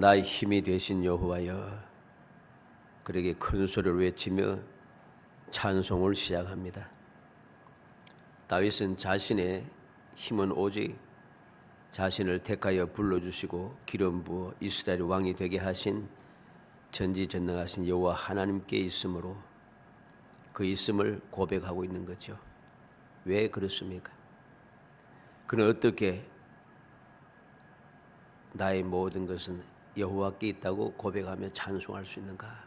나의 힘이 되신 여호와여, 그에게 큰 소리로 외치며 찬송을 시작합니다. 다윗은 자신의 힘은 오직 자신을 택하여 불러주시고 기름 부어 이스라엘 왕이 되게 하신 전지전능하신 여호와 하나님께 있으므로 그 있음을 고백하고 있는 거죠. 왜 그렇습니까? 그는 어떻게 나의 모든 것은 여호와께 있다고 고백하며 찬송할 수 있는가?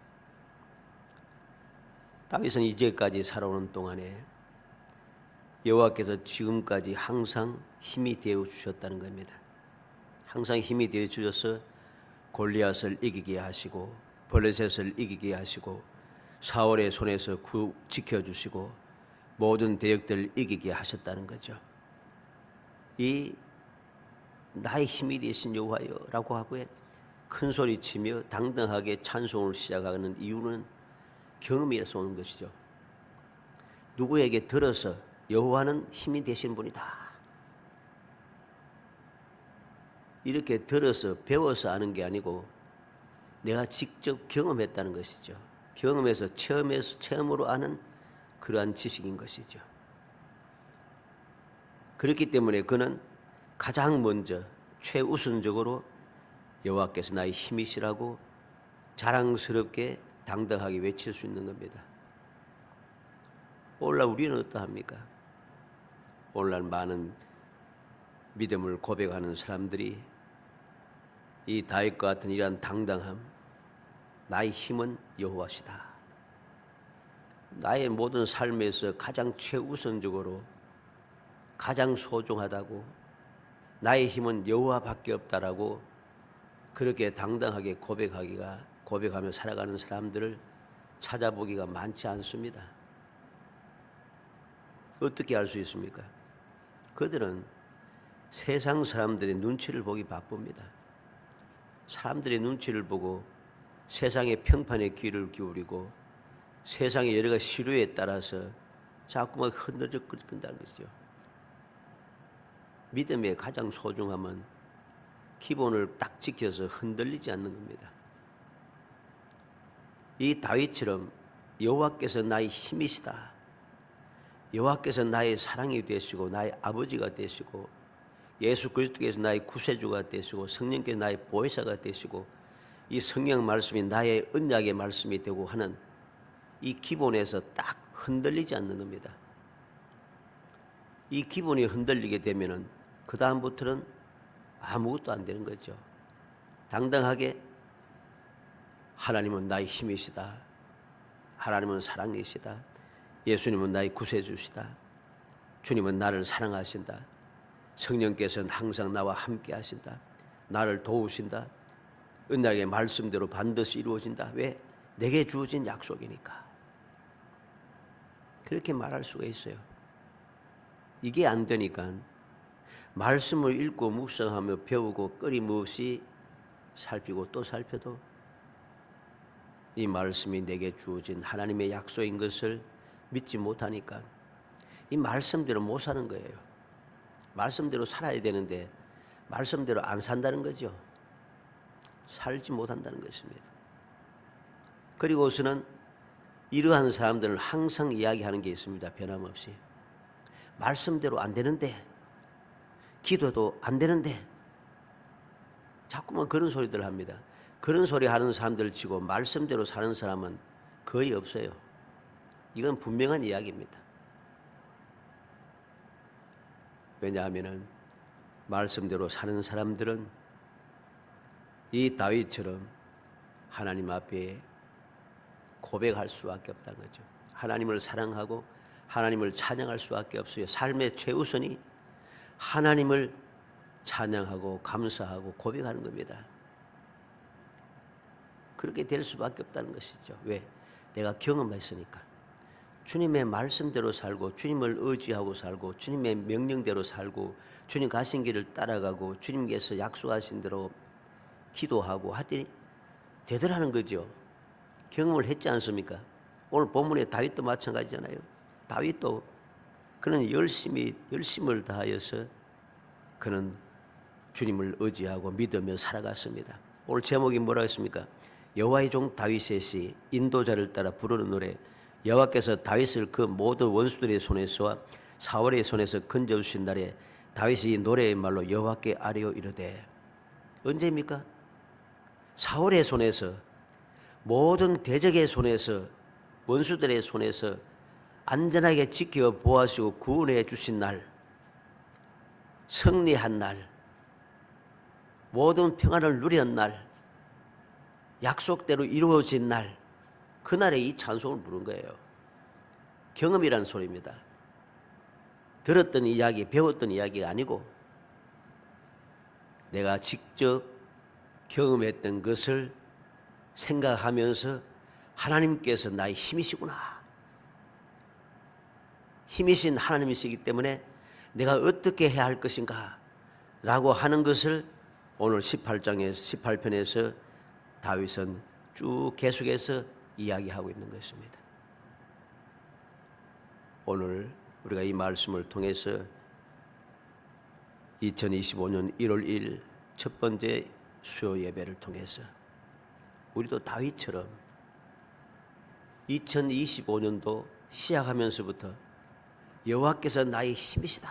다윗은 이제까지 살아오는 동안에 여호와께서 지금까지 항상 힘이 되어 주셨다는 겁니다. 항상 힘이 되어 주셔서 골리앗을 이기게 하시고 블레셋을 이기게 하시고 사울의 손에서 지켜주시고 모든 대적들을 이기게 하셨다는 거죠. 이 나의 힘이 되신 여호와여라고 하고 큰 소리치며 당당하게 찬송을 시작하는 이유는 경험에서 오는 것이죠. 누구에게 들어서 여호와는 힘이 되신 분이다, 이렇게 들어서 배워서 아는 게 아니고 내가 직접 경험했다는 것이죠. 경험해서 체험으로 아는 그러한 지식인 것이죠. 그렇기 때문에 그는 가장 먼저 최우선적으로 여호와께서 나의 힘이시라고 자랑스럽게 당당하게 외칠 수 있는 겁니다. 오늘날 우리는 어떠합니까? 오늘날 많은 믿음을 고백하는 사람들이 이 다윗과 같은 이러한 당당함, 나의 힘은 여호와시다, 나의 모든 삶에서 가장 최우선적으로 가장 소중하다고, 나의 힘은 여호와밖에 없다라고 그렇게 당당하게 고백하며 살아가는 사람들을 찾아보기가 많지 않습니다. 어떻게 알 수 있습니까? 그들은 세상 사람들의 눈치를 보기 바쁩니다. 사람들의 눈치를 보고 세상의 평판에 귀를 기울이고 세상의 여러 가지 시류에 따라서 자꾸만 흔들적거린다는 것이죠. 믿음의 가장 소중함은 기본을 딱 지켜서 흔들리지 않는 겁니다. 이 다윗처럼 여호와께서 나의 힘이시다, 여호와께서 나의 사랑이 되시고 나의 아버지가 되시고 예수 그리스도께서 나의 구세주가 되시고 성령께서 나의 보혜사가 되시고 이 성경 말씀이 나의 언약의 말씀이 되고 하는 이 기본에서 딱 흔들리지 않는 겁니다. 이 기본이 흔들리게 되면은 그 다음부터는 아무것도 안 되는 거죠. 당당하게 하나님은 나의 힘이시다, 하나님은 사랑이시다, 예수님은 나의 구세주시다, 주님은 나를 사랑하신다, 성령께서는 항상 나와 함께 하신다, 나를 도우신다, 언약의 말씀대로 반드시 이루어진다. 왜? 내게 주어진 약속이니까. 그렇게 말할 수가 있어요. 이게 안 되니까 말씀을 읽고 묵상하며 배우고 끊임없이 살피고 또 살펴도 이 말씀이 내게 주어진 하나님의 약속인 것을 믿지 못하니까 이 말씀대로 못 사는 거예요. 말씀대로 살아야 되는데 말씀대로 안 산다는 거죠. 살지 못한다는 것입니다. 그리고서는 이러한 사람들은 항상 이야기하는 게 있습니다. 변함없이 말씀대로 안 되는데, 기도도 안 되는데, 자꾸만 그런 소리들 합니다. 그런 소리 하는 사람들 치고 말씀대로 사는 사람은 거의 없어요. 이건 분명한 이야기입니다. 왜냐하면 말씀대로 사는 사람들은 이 다윗처럼 하나님 앞에 고백할 수밖에 없다는 거죠. 하나님을 사랑하고 하나님을 찬양할 수밖에 없어요. 삶의 최우선이 하나님을 찬양하고 감사하고 고백하는 겁니다. 그렇게 될 수밖에 없다는 것이죠. 왜? 내가 경험했으니까. 주님의 말씀대로 살고 주님을 의지하고 살고 주님의 명령대로 살고 주님 가신 길을 따라가고 주님께서 약속하신 대로 기도하고 하더니 되더라는 거죠. 경험을 했지 않습니까? 오늘 본문의 다윗도 마찬가지잖아요. 다윗도 그는 열심을 다하여서 그는 주님을 의지하고 믿으며 살아갔습니다. 오늘 제목이 뭐라고 했습니까? 여호와의 종 다윗의 시, 인도자를 따라 부르는 노래. 여호와께서 다윗을 그 모든 원수들의 손에서와 사울의 손에서 건져주신 날에 다윗이 이 노래의 말로 여호와께 아뢰어 이르되. 언제입니까? 사울의 손에서, 모든 대적의 손에서, 원수들의 손에서 안전하게 지켜 보호하시고 구원해 주신 날, 승리한 날, 모든 평안을 누린 날, 약속대로 이루어진 날, 그날에 이 찬송을 부른 거예요. 경험이라는 소리입니다. 들었던 이야기, 배웠던 이야기가 아니고 내가 직접 경험했던 것을 생각하면서 하나님께서 나의 힘이시구나, 힘이신 하나님이시기 때문에 내가 어떻게 해야 할 것인가 라고 하는 것을 오늘 18편에서 다윗은 쭉 계속해서 이야기하고 있는 것입니다. 오늘 우리가 이 말씀을 통해서 2025년 1월 1일 첫 번째 수요 예배를 통해서 우리도 다윗처럼 2025년도 시작하면서부터 여호와께서 나의 힘이시다,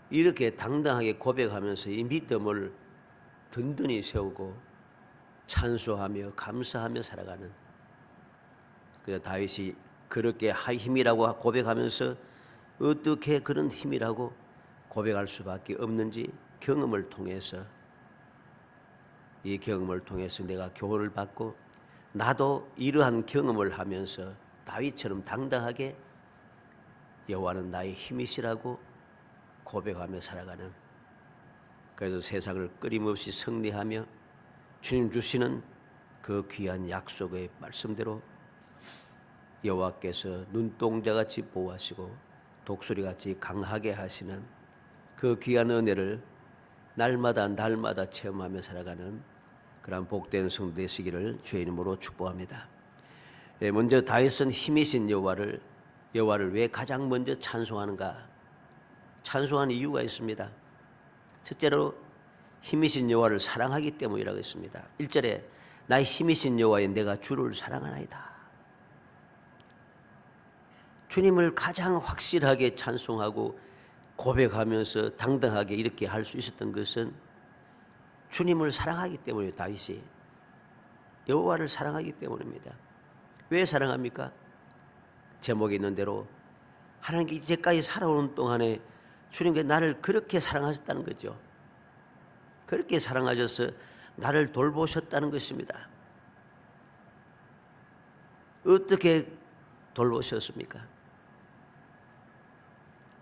이렇게 당당하게 고백하면서 이 믿음을 든든히 세우고 찬송하며 감사하며 살아가는, 그래서 다윗이 그렇게 힘이라고 고백하면서 어떻게 그런 힘이라고 고백할 수밖에 없는지 경험을 통해서, 이 경험을 통해서 내가 교훈을 받고 나도 이러한 경험을 하면서 다윗처럼 당당하게 여호와는 나의 힘이시라고 고백하며 살아가는, 그래서 세상을 끊임없이 승리하며 주님 주시는 그 귀한 약속의 말씀대로 여호와께서 눈동자같이 보호하시고 독수리같이 강하게 하시는 그 귀한 은혜를 날마다 체험하며 살아가는 그런 복된 성도 되시기를 주의 이름으로 축복합니다. 먼저 다윗은 힘이신 여호와를 왜 가장 먼저 찬송하는가? 찬송하는 이유가 있습니다. 첫째로 힘이신 여호와를 사랑하기 때문이라고 했습니다. 1절에 나의 힘이신 여호와여 내가 주를 사랑하나이다. 주님을 가장 확실하게 찬송하고 고백하면서 당당하게 이렇게 할 수 있었던 것은 주님을 사랑하기 때문이에요. 다윗이 여호와를 사랑하기 때문입니다. 왜 사랑합니까? 제목에 있는 대로 하나님께 이제까지 살아오는 동안에 주님께 나를 그렇게 사랑하셨다는 거죠. 그렇게 사랑하셔서 나를 돌보셨다는 것입니다. 어떻게 돌보셨습니까?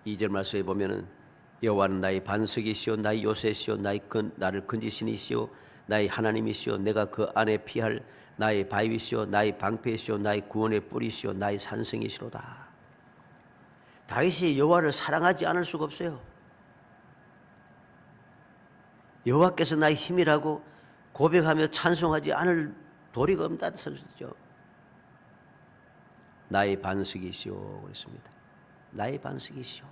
2절 말씀에 보면은 여호와는 나의 반석이시오 나의 요새시오 나를 건지신 이시오 나의 하나님이시오 내가 그 안에 피할 나의 바위시오 나의 방패시오 나의 구원의 뿌리시오 나의 산성이시로다. 다윗이 여호와를 사랑하지 않을 수가 없어요. 여호와께서 나의 힘이라고 고백하며 찬송하지 않을 도리가 없다는 뜻이죠. 나의 반석이시오 그랬습니다. 나의 반석이시오.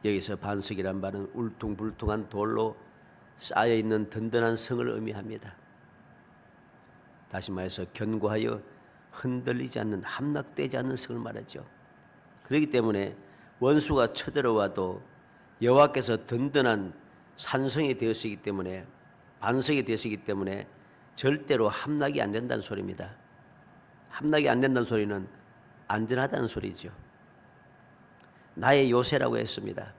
여기서 반석이란 말은 울퉁불퉁한 돌로 쌓여있는 든든한 성을 의미합니다. 다시 말해서 견고하여 흔들리지 않는, 함락되지 않는 성을 말하죠. 그렇기 때문에 원수가 쳐들어와도 여호와께서 든든한 산성이 되었기 때문에, 반석이 되었기 때문에 절대로 함락이 안 된다는 소리입니다. 함락이 안 된다는 소리는 안전하다는 소리죠. 나의 요새라고 했습니다.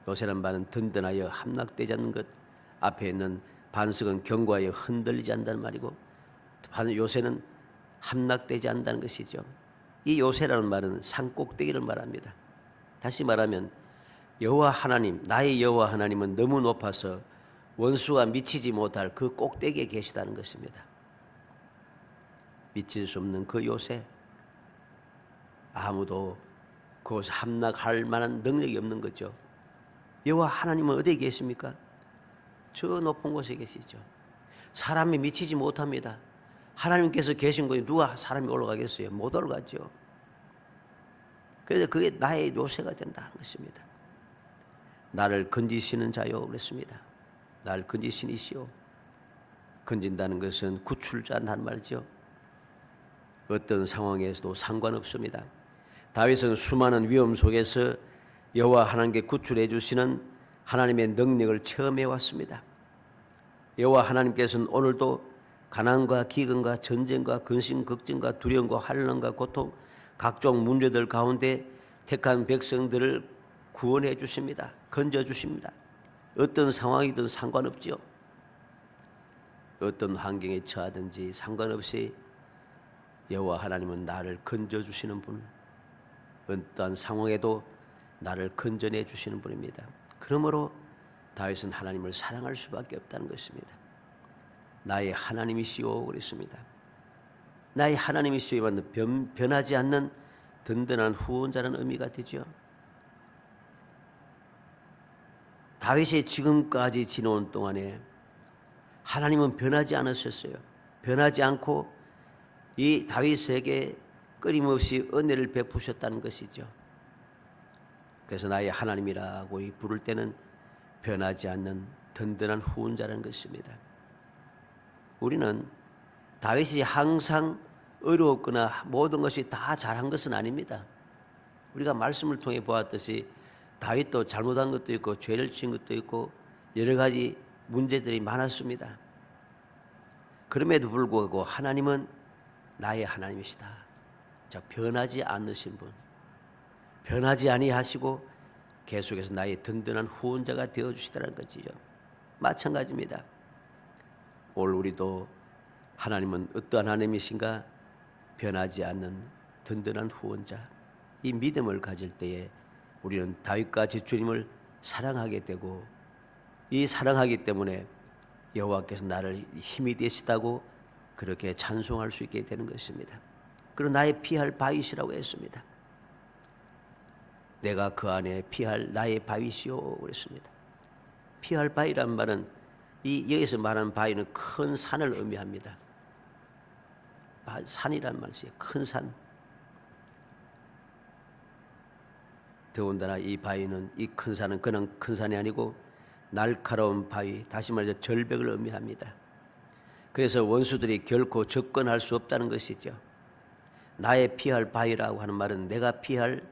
요새란 말은 든든하여 함락되지 않는 것, 앞에 있는 반석은 견고하여 흔들리지 않는다는 말이고 요새는 함락되지 않는다는 것이죠. 이 요새라는 말은 산꼭대기를 말합니다. 다시 말하면 여호와 하나님, 나의 여호와 하나님은 너무 높아서 원수가 미치지 못할 그 꼭대기에 계시다는 것입니다. 미칠 수 없는 그 요새, 아무도 그것을 함락할 만한 능력이 없는 거죠. 여호와 하나님은 어디에 계십니까? 저 높은 곳에 계시죠. 사람이 미치지 못합니다. 하나님께서 계신 곳에 누가 사람이 올라가겠어요? 못 올라가죠. 그래서 그게 나의 요새가 된다는 것입니다. 나를 건지시는 자요 그랬습니다. 날 건지신 이시오. 건진다는 것은 구출자란 말이죠. 어떤 상황에서도 상관없습니다. 다윗은 수많은 위험 속에서 여호와 하나님께 구출해 주시는 하나님의 능력을 체험해 왔습니다. 여호와 하나님께서는 오늘도 가난과 기근과 전쟁과 근심 걱정과 두려움과 환난과 고통 각종 문제들 가운데 택한 백성들을 구원해 주십니다. 건져 주십니다. 어떤 상황이든 상관없지요. 어떤 환경에 처하든지 상관없이 여호와 하나님은 나를 건져 주시는 분, 어떠한 상황에도 나를 건져내 주시는 분입니다. 그러므로 다윗은 하나님을 사랑할 수밖에 없다는 것입니다. 나의 하나님이시오 그랬습니다. 나의 하나님이시오만 변하지 않는 든든한 후원자라는 의미가 되죠. 다윗이 지금까지 지내온 동안에 하나님은 변하지 않으셨어요. 변하지 않고 이 다윗에게 끊임없이 은혜를 베푸셨다는 것이죠. 그래서 나의 하나님이라고 부를 때는 변하지 않는 든든한 후원자라는 것입니다. 우리는 다윗이 항상 어려웠거나 모든 것이 다 잘한 것은 아닙니다. 우리가 말씀을 통해 보았듯이 다윗도 잘못한 것도 있고 죄를 지은 것도 있고 여러 가지 문제들이 많았습니다. 그럼에도 불구하고 하나님은 나의 하나님이시다. 자, 변하지 않으신 분, 변하지 아니하시고 계속해서 나의 든든한 후원자가 되어주시다는 것이죠. 마찬가지입니다. 오늘 우리도 하나님은 어떠한 하나님이신가? 변하지 않는 든든한 후원자. 이 믿음을 가질 때에 우리는 다윗과 주님을 사랑하게 되고, 이 사랑하기 때문에 여호와께서 나를 힘이 되시다고 그렇게 찬송할 수 있게 되는 것입니다. 그리고 나의 피할 바위시라고 했습니다. 내가 그 안에 피할 나의 바위시오 그랬습니다. 피할 바위란 말은 여기서 말하는 바위는 큰 산을 의미합니다. 산이란 말이에요. 큰 산. 더군다나 이 바위는, 이 큰 산은 그냥 큰 산이 아니고 날카로운 바위, 다시 말해서 절벽을 의미합니다. 그래서 원수들이 결코 접근할 수 없다는 것이죠. 나의 피할 바위라고 하는 말은 내가 피할,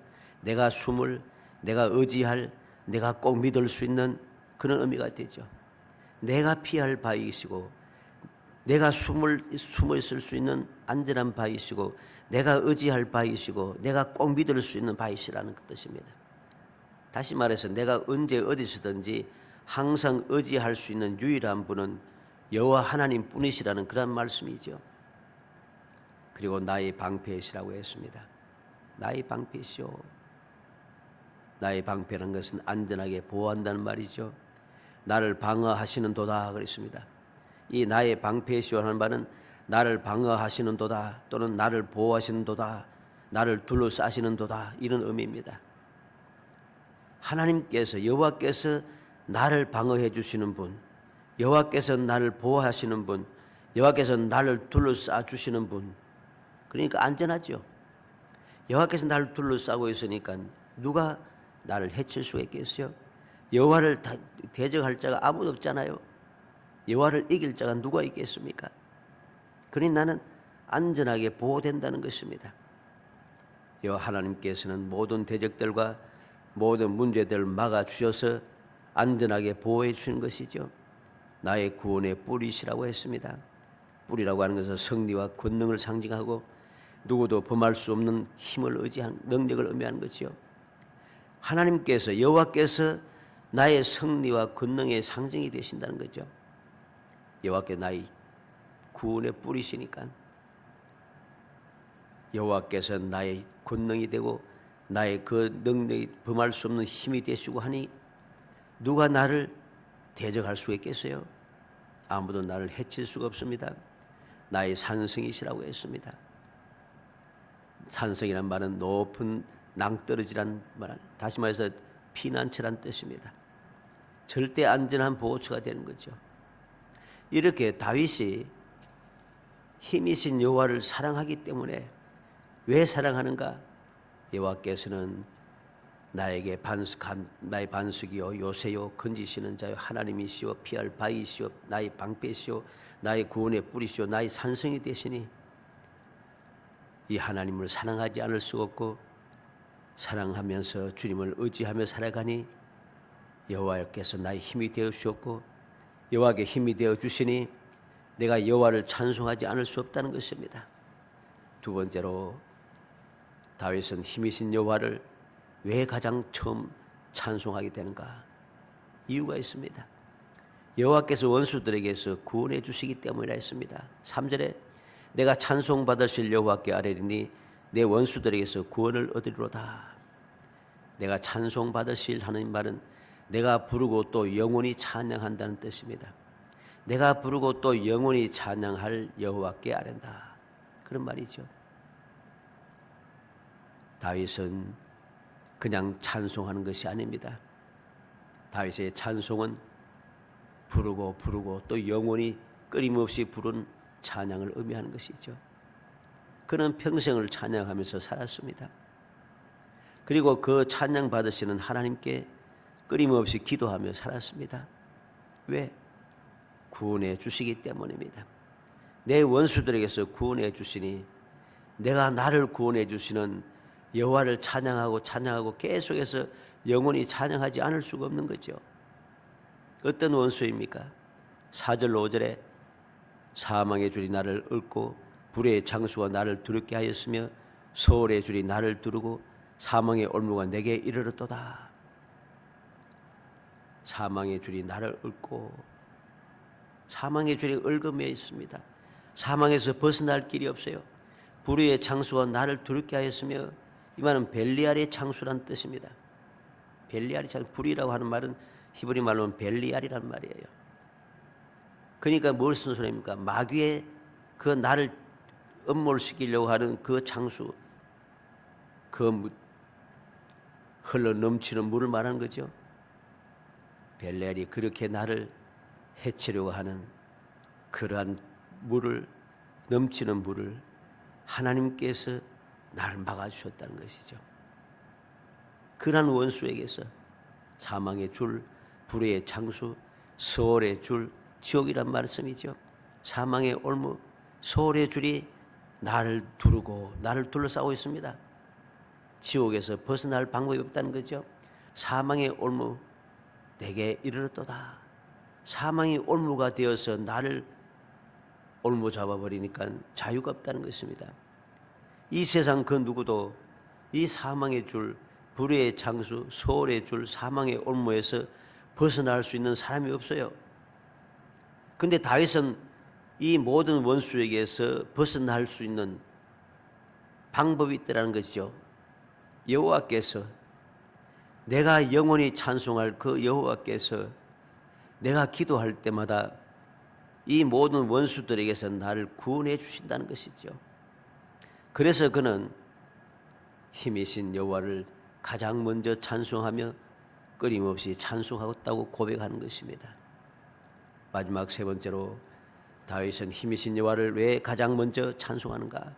내가 숨을, 내가 의지할, 내가 꼭 믿을 수 있는 그런 의미가 되죠. 내가 피할 바위이시고, 내가 숨어 있을 수 있는 안전한 바위이시고, 내가 의지할 바위이시고, 내가 꼭 믿을 수 있는 바위시라는 뜻입니다. 다시 말해서 내가 언제 어디서든지 항상 의지할 수 있는 유일한 분은 여호와 하나님 뿐이시라는 그런 말씀이죠. 그리고 나의 방패시라고 했습니다. 나의 방패시오. 나의 방패라는 것은 안전하게 보호한다는 말이죠. 나를 방어하시는 도다 그랬습니다. 이 나의 방패시오 하는 말은 나를 방어하시는 도다, 또는 나를 보호하시는 도다, 나를 둘러싸시는 도다, 이런 의미입니다. 하나님께서, 여호와께서 나를 방어해 주시는 분, 여호와께서 나를 보호하시는 분, 여호와께서 나를 둘러싸 주시는 분, 그러니까 안전하죠. 여호와께서 나를 둘러싸고 있으니까 누가 나를 해칠 수가 있겠어요? 여호와를 대적할 자가 아무도 없잖아요. 여호와를 이길 자가 누가 있겠습니까? 그러니 나는 안전하게 보호된다는 것입니다. 여호와 하나님께서는 모든 대적들과 모든 문제들을 막아주셔서 안전하게 보호해 주는 것이죠. 나의 구원의 뿌리시라고 했습니다. 뿌리라고 하는 것은 승리와 권능을 상징하고 누구도 범할 수 없는 힘을 의지한 능력을 의미하는 것이요. 하나님께서, 여호와께서 나의 승리와 권능의 상징이 되신다는 거죠. 여호와께 나의 구원의 뿌리시니까 여호와께서 나의 권능이 되고 나의 그 능력이 범할 수 없는 힘이 되시고 하니 누가 나를 대적할 수가 있겠어요? 아무도 나를 해칠 수가 없습니다. 나의 산성이시라고 했습니다. 산성이란 말은 높은 낭떠러지란 말, 다시 말해서 피난처란 뜻입니다. 절대 안전한 보호처가 되는 거죠. 이렇게 다윗이 힘이신 나의 반석이요 요새요 건지시는 자요 하나님이시요 피할 바위시요 나의 방패시요 나의 구원의 뿌리시요 나의 산성이 되시니 이 하나님을 사랑하지 않을 수 없고 사랑하면서 주님을 의지하며 살아가니 여호와께서 나의 힘이 되어 주셨고 여호와께 힘이 되어 주시니 내가 여호와를 찬송하지 않을 수 없다는 것입니다. 두 번째로 다윗은 힘이신 여호와를 왜 가장 처음 찬송하게 되는가? 이유가 있습니다. 여호와께서 원수들에게서 구원해 주시기 때문이라 했습니다. 3절에 내가 찬송받으실 여호와께 아뢰리니 내 원수들에게서 구원을 얻으리로다. 내가 찬송받으실 하는 말은 내가 부르고 또 영원히 찬양한다는 뜻입니다. 내가 부르고 또 영원히 찬양할 여호와께 아뢰다. 그런 말이죠. 다윗은 그냥 찬송하는 것이 아닙니다. 다윗의 찬송은 부르고 또 영원히 끊임없이 부른 찬양을 의미하는 것이죠. 그는 평생을 찬양하면서 살았습니다. 그리고 그 찬양 받으시는 하나님께 끊임없이 기도하며 살았습니다. 왜? 구원해 주시기 때문입니다. 내 원수들에게서 구원해 주시니 내가 나를 구원해 주시는 여호와를 찬양하고 계속해서 영원히 찬양하지 않을 수가 없는 거죠. 어떤 원수입니까? 4절 5절에 사망의 줄이 나를 얽고 불의 장수가 나를 두렵게 하였으며 서울의 줄이 나를 두르고 사망의 올무가 내게 이르렀도다. 사망의 줄이 나를 얽고 사망의 줄이 얽음에 있습니다. 사망에서 벗어날 길이 없어요. 불의 장수가 나를 두렵게 하였으며 이 말은 벨리알의 장수란 뜻입니다. 벨리알의 장수, 불이라고 하는 말은 히브리 말로는 벨리알이란 말이에요. 그러니까 뭘 쓴 소리입니까? 마귀의 그 나를 음몰시키려고 하는 그 장수, 그 흘러 넘치는 물을 말하는 거죠. 벨리알이 그렇게 나를 해치려고 하는 그러한 물을, 넘치는 물을 하나님께서 나를 막아주셨다는 것이죠. 그러한 원수에게서 사망의 줄, 불의 장수, 서울의 줄, 지옥이란 말씀이죠. 사망의 올무, 서울의 줄이 나를 두르고 나를 둘러싸고 있습니다. 지옥에서 벗어날 방법이 없다는 거죠. 사망의 올무 내게 이르렀도다. 사망이 올무가 되어서 나를 올무 잡아버리니까 자유가 없다는 것입니다. 이 세상 그 누구도 이 사망의 줄, 불의 장수, 소홀의 줄, 사망의 올무에서 벗어날 수 있는 사람이 없어요. 그런데 다윗은 이 모든 원수에게서 벗어날 수 있는 방법이 있다는 것이죠. 여호와께서, 내가 영원히 찬송할 그 여호와께서 내가 기도할 때마다 이 모든 원수들에게서 나를 구원해 주신다는 것이죠. 그래서 그는 힘이신 여호와를 가장 먼저 찬송하며 끊임없이 찬송하겠다고 고백하는 것입니다. 마지막 세 번째로 다윗은 힘이신 여호와를 왜 가장 먼저 찬송하는가?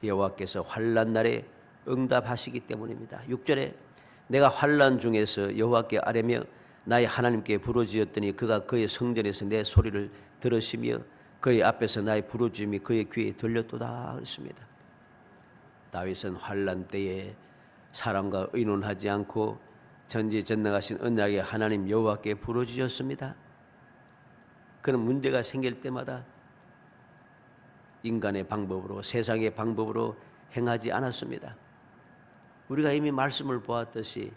여호와께서 환난 날에 응답하시기 때문입니다. 6절에 내가 환난 중에서 여호와께 아뢰며 나의 하나님께 부르짖었더니 그가 그의 성전에서 내 소리를 들으시며 그의 앞에서 나의 부르짖음이 그의 귀에 들렸도다 그랬습니다. 다윗은 환난 때에 사람과 의논하지 않고 전지전능하신 언약의 하나님 여호와께 부르짖었습니다. 그는 문제가 생길 때마다 인간의 방법으로, 세상의 방법으로 행하지 않았습니다. 우리가 이미 말씀을 보았듯이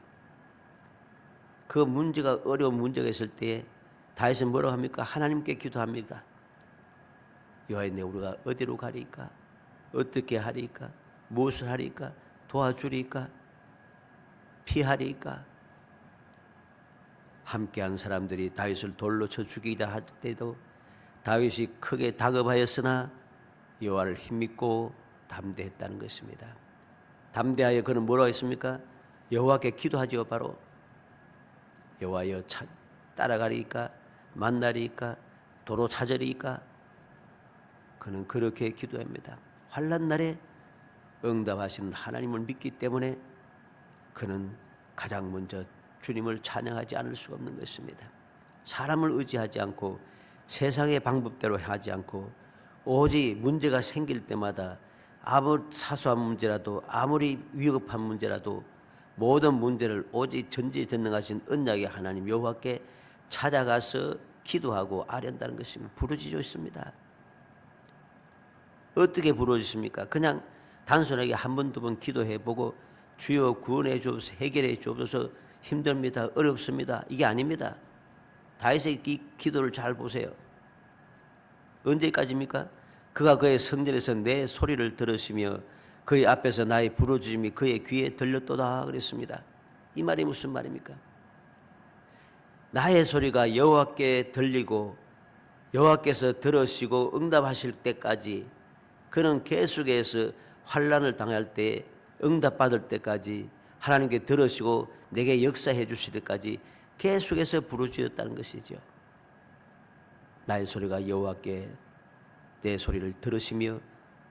그 문제가, 어려운 문제가 있을 때에 다윗은 뭐라고 합니까? 하나님께 기도합니다. 여호와여, 우리가 어디로 가리까? 어떻게 하리까? 무엇을 하리까? 도와주리까? 피하리까? 함께한 사람들이 다윗을 돌로 쳐 죽이자 할 때도 다윗이 크게 다급하였으나 여호와를 힘입고 담대했다는 것입니다. 담대하여 그는 뭐라고 했습니까? 여호와께 기도하지요. 바로 여호와여, 따라가리까? 만나리까? 도로 찾으리까? 그는 그렇게 기도합니다. 환난 날에 응답하시는 하나님을 믿기 때문에 그는 가장 먼저 주님을 찬양하지 않을 수가 없는 것입니다. 사람을 의지하지 않고 세상의 방법대로 하지 않고 오직 문제가 생길 때마다 아무리 사소한 문제라도 아무리 위급한 문제라도 모든 문제를 오직 전지전능하신 언약의 하나님 여호와께 찾아가서 기도하고 아련다는 것입니다. 부르짖어 있습니다. 어떻게 부르짖습니까? 그냥 단순하게 한 번, 두 번 기도해보고 주여 구원해 주옵소서, 해결해 주옵소서, 힘듭니다, 어렵습니다, 이게 아닙니다. 다윗의 이 기도를 잘 보세요. 언제까지입니까? 그가 그의 성전에서 내 소리를 들으시며 그의 앞에서 나의 부르짖음이 그의 귀에 들렸도다 그랬습니다. 이 말이 무슨 말입니까? 나의 소리가 여호와께 들리고 여호와께서 들으시고 응답하실 때까지, 그는 계속해서 환난을 당할 때 응답받을 때까지 하나님께 들으시고 내게 역사해 주실 때까지 계속해서 부르짖었다는 것이죠. 나의 소리가 여호와께 내 소리를 들으시며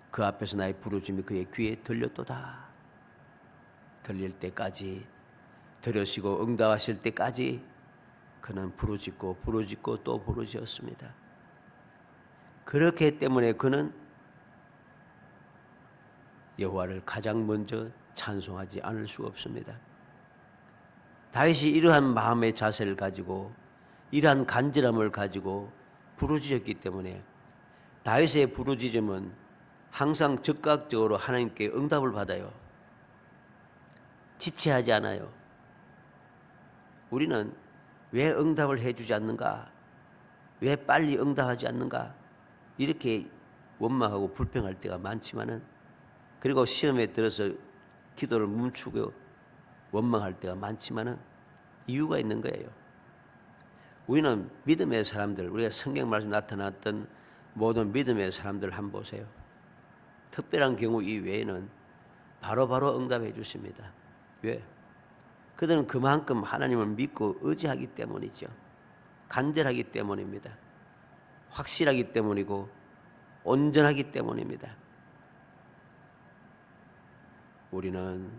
그 앞에서 나의 부르짖음이 그의 귀에 들렸도다. 들릴 때까지, 들으시고 응답하실 때까지 그는 부르짖고 또 부르짖었습니다. 그렇기 때문에 그는 여호와를 가장 먼저 찬송하지 않을 수가 없습니다. 다윗이 이러한 마음의 자세를 가지고 이러한 간절함을 가지고 부르짖었기 때문에 다윗의 부르짖음은 항상 즉각적으로 하나님께 응답을 받아요. 지체하지 않아요. 우리는 왜 응답을 해주지 않는가? 왜 빨리 응답하지 않는가? 이렇게 원망하고 불평할 때가 많지만은, 그리고 시험에 들어서 기도를 멈추고 원망할 때가 많지만은 이유가 있는 거예요. 우리는 믿음의 사람들, 우리가 성경 말씀 나타났던 모든 믿음의 사람들 한번 보세요. 특별한 경우 이외에는 바로바로 응답해 주십니다. 왜? 그들은 그만큼 하나님을 믿고 의지하기 때문이죠. 간절하기 때문입니다. 확실하기 때문이고 온전하기 때문입니다. 우리는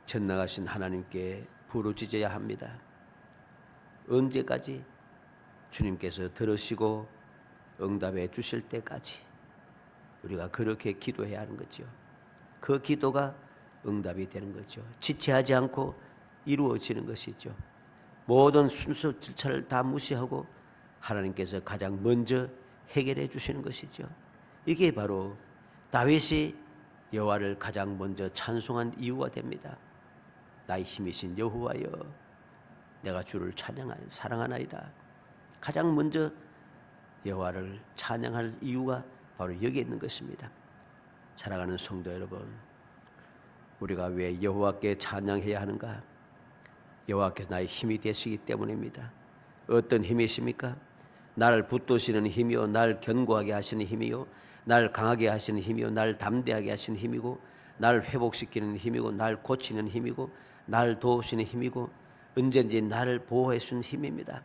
전능하신 하나님께 부르짖어야 합니다. 언제까지? 주님께서 들으시고 응답해 주실 때까지 우리가 그렇게 기도해야 하는 거죠. 그 기도가 응답이 되는 거죠. 지체하지 않고 이루어지는 것이죠. 모든 순서 절차를 다 무시하고 하나님께서 가장 먼저 해결해 주시는 것이죠. 이게 바로 다윗이 여호와를 가장 먼저 찬송한 이유가 됩니다. 나의 힘이신 여호와여, 내가 주를 찬양하여 사랑하나이다. 가장 먼저 여호와를 찬양할 이유가 바로 여기에 있는 것입니다. 사랑하는 성도 여러분, 우리가 왜 여호와께 찬양해야 하는가? 여호와께서 나의 힘이 되시기 때문입니다. 어떤 힘이십니까? 나를 붙드시는 힘이요, 날 견고하게 하시는 힘이요, 날 강하게 하시는 힘이요, 날 담대하게 하시는 힘이고, 날 회복시키는 힘이고, 날 고치는 힘이고, 날 도우시는 힘이고, 언제든지 나를 보호해 주는 힘입니다.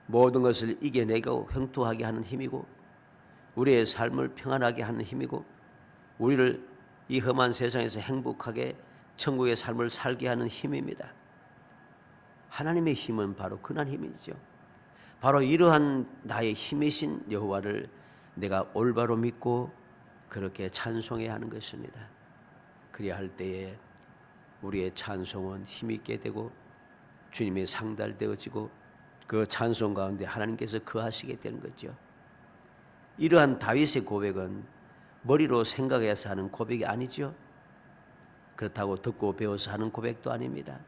모든 것을 이겨내고 형통하게 하는 힘이고, 우리의 삶을 평안하게 하는 힘이고, 우리를 이 험한 세상에서 행복하게 천국의 삶을 살게 하는 힘입니다. 하나님의 힘은 바로 그런 힘이죠. 바로 이러한 나의 힘이신 여호와를 내가 올바로 믿고 그렇게 찬송해야 하는 것입니다. 그래야 할 때에 우리의 찬송은 힘있게 되고 주님의 상달되어지고 그 찬송 가운데 하나님께서 거하시게 되는 거죠. 이러한 다윗의 고백은 머리로 생각해서 하는 고백이 아니죠. 그렇다고 듣고 배워서 하는 고백도 아닙니다.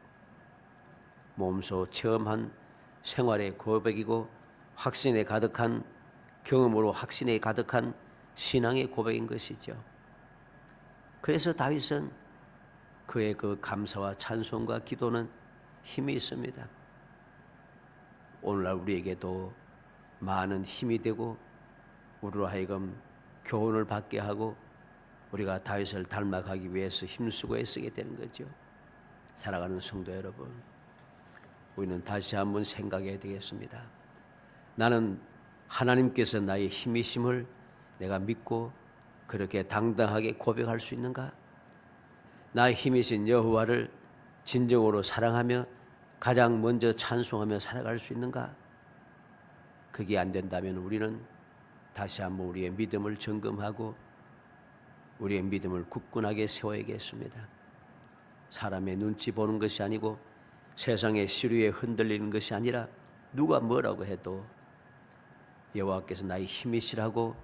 몸소 체험한 생활의 고백이고 확신에 가득한 경험으로 확신에 가득한 신앙의 고백인 것이죠. 그래서 다윗은 그의 그 감사와 찬송과 기도는 힘이 있습니다. 오늘날 우리에게도 많은 힘이 되고 우리로 하여금 교훈을 받게 하고 우리가 다윗을 닮아가기 위해서 힘쓰고 애쓰게 되는 거죠. 사랑하는 성도 여러분, 우리는 다시 한번 생각해야 되겠습니다. 나는 하나님께서 나의 힘이심을 내가 믿고 그렇게 당당하게 고백할 수 있는가? 나의 힘이신 여호와를 진정으로 사랑하며 가장 먼저 찬송하며 살아갈 수 있는가? 그게 안 된다면 우리는 다시 한번 우리의 믿음을 점검하고 우리의 믿음을 굳건하게 세워야겠습니다. 사람의 눈치 보는 것이 아니고 세상의 시류에 흔들리는 것이 아니라 누가 뭐라고 해도 여호와께서 나의 힘이시라고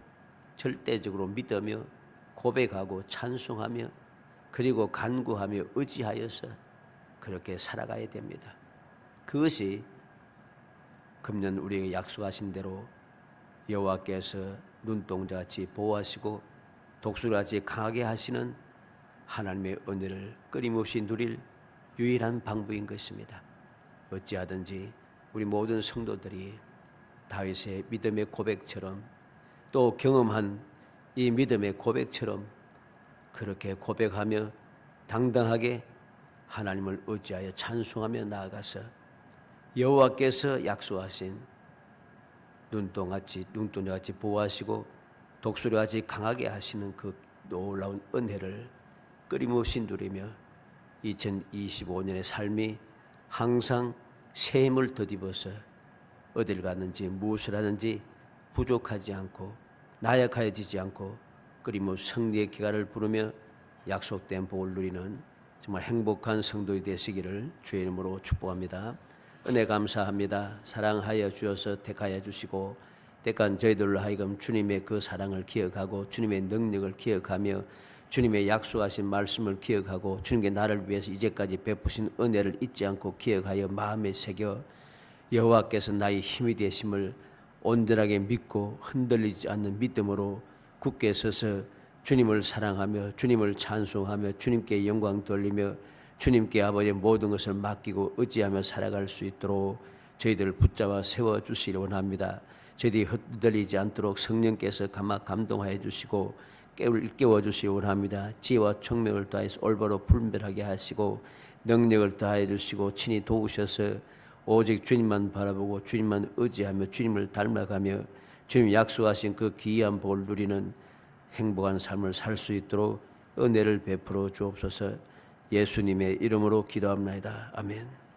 절대적으로 믿으며 고백하고 찬송하며 그리고 간구하며 의지하여서 그렇게 살아가야 됩니다. 그것이 금년 우리에게 약속하신 대로 여호와께서 눈동자같이 보호하시고 독수리같이 강하게 하시는 하나님의 은혜를 끊임없이 누릴 유일한 방법인 것입니다. 어찌하든지 우리 모든 성도들이 다윗의 믿음의 고백처럼 또 경험한 이 믿음의 고백처럼 그렇게 고백하며 당당하게 하나님을 의지하여 찬송하며 나아가서 여호와께서 약속하신 눈동자같이 보호하시고 독수리같이 강하게 하시는 그 놀라운 은혜를 끊임없이 누리며 2025년의 삶이 항상 새 힘을 덧입어서 어딜 가는지 무엇을 하는지 부족하지 않고 나약해지지 않고 끊임없이 승리의 기가를 부르며 약속된 복을 누리는 정말 행복한 성도이 되시기를 주의 이름으로 축복합니다. 은혜 감사합니다. 사랑하여 주셔서 택하여 주시고 택한 저희들로 하여금 주님의 그 사랑을 기억하고 주님의 능력을 기억하며 주님의 약속하신 말씀을 기억하고 주님께 나를 위해서 이제까지 베푸신 은혜를 잊지 않고 기억하여 마음에 새겨 여호와께서 나의 힘이 되심을 온전하게 믿고 흔들리지 않는 믿음으로 굳게 서서 주님을 사랑하며 주님을 찬송하며 주님께 영광 돌리며 주님께 아버지의 모든 것을 맡기고 의지하며 살아갈 수 있도록 저희들을 붙잡아 세워주시기 원합니다. 저희들이 흔들리지 않도록 성령께서 감동하여 주시고 깨워주시기 원합니다. 지혜와 총명을 더하여서 올바로 분별하게 하시고 능력을 더하여 주시고 친히 도우셔서 오직 주님만 바라보고 주님만 의지하며 주님을 닮아가며 주님 약속하신 그 기이한 복을 누리는 행복한 삶을 살 수 있도록 은혜를 베풀어 주옵소서. 예수님의 이름으로 기도합니다. 아멘.